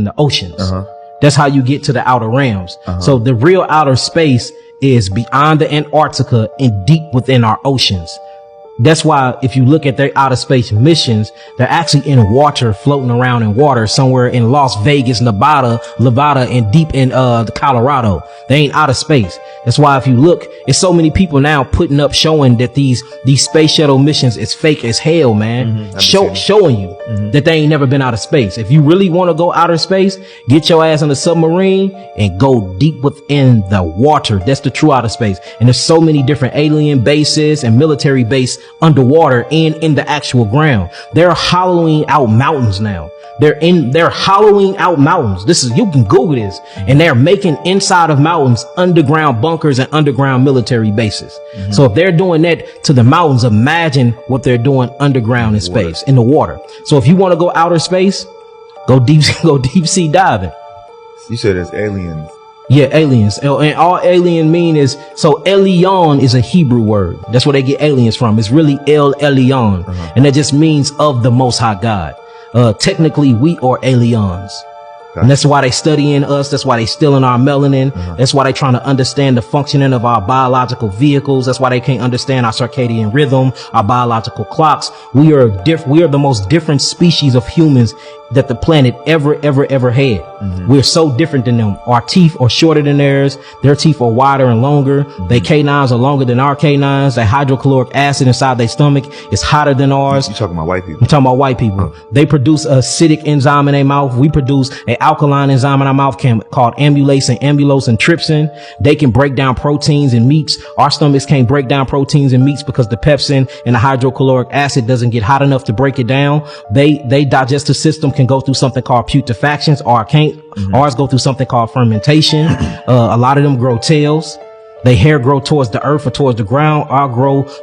in the oceans. That's how you get to the outer realms. So the real outer space is beyond the Antarctica and deep within our oceans. That's why if you look at their outer space missions, they're actually in water, floating around in water somewhere in Las Vegas, Nevada, and deep in the Colorado. They ain't out of space. That's why if you look, it's so many people now putting up showing that these space shuttle missions is fake as hell, man. Showing you that they ain't never been out of space. If you really want to go outer space, get your ass on a submarine and go deep within the water. That's the true outer space. And there's so many different alien bases and military base underwater and in the actual ground. They're hollowing out mountains now. They're hollowing out mountains. You can Google this, and they're making inside of mountains underground bunkers and underground military bases. So if they're doing that to the mountains, imagine what they're doing underground in space, in the water. So if you want to go outer space, go deep sea diving. You said it's aliens. Yeah, aliens. And all alien mean is, so Elion is a Hebrew word. That's where they get aliens from. It's really El Elyon. And that just means of the Most High God. Technically, we are aliens. And that's why they studying us. That's why they stealing our melanin. That's why they trying to understand the functioning of our biological vehicles. That's why they can't understand our circadian rhythm, our biological clocks. We are the most different species of humans that the planet ever had. We're so different than them. Our teeth are shorter than theirs. Their teeth are wider and longer. Their canines are longer than our canines. Their hydrochloric acid inside their stomach is hotter than ours. You talking about white people? I'm talking about white people. They produce a acidic enzyme in their mouth. We produce an alkaline enzyme in our mouth called amylase and trypsin. They can break down proteins and meats. Our stomachs can't break down proteins and meats because the pepsin and the hydrochloric acid doesn't get hot enough to break it down. They digestive system can go through something called putrefactions, or can't. Ours go through something called fermentation. A lot of them grow tails. Their hair grow towards the earth or towards the ground.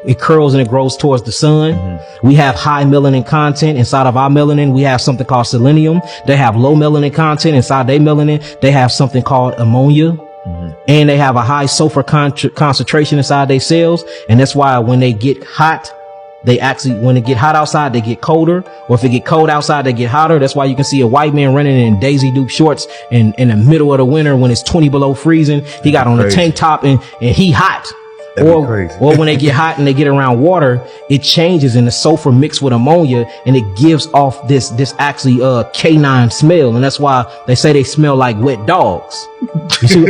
It curls and it grows towards the sun. We have high melanin content inside of our melanin. We have something called selenium. They have low melanin content inside their melanin. They have something called ammonia. And they have a high sulfur concentration inside their cells. And that's why when they get hot, when it get hot outside, they get colder, or if it get cold outside, they get hotter. That's why you can see a white man running in Daisy Duke shorts in the middle of the winter when it's 20 below freezing. He got on a tank top and he hot. Or when they get hot and they get around water, it changes and the sulfur mixed with ammonia and it gives off this actually canine smell. And that's why they say they smell like wet dogs. You see,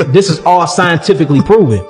this is all scientifically proven.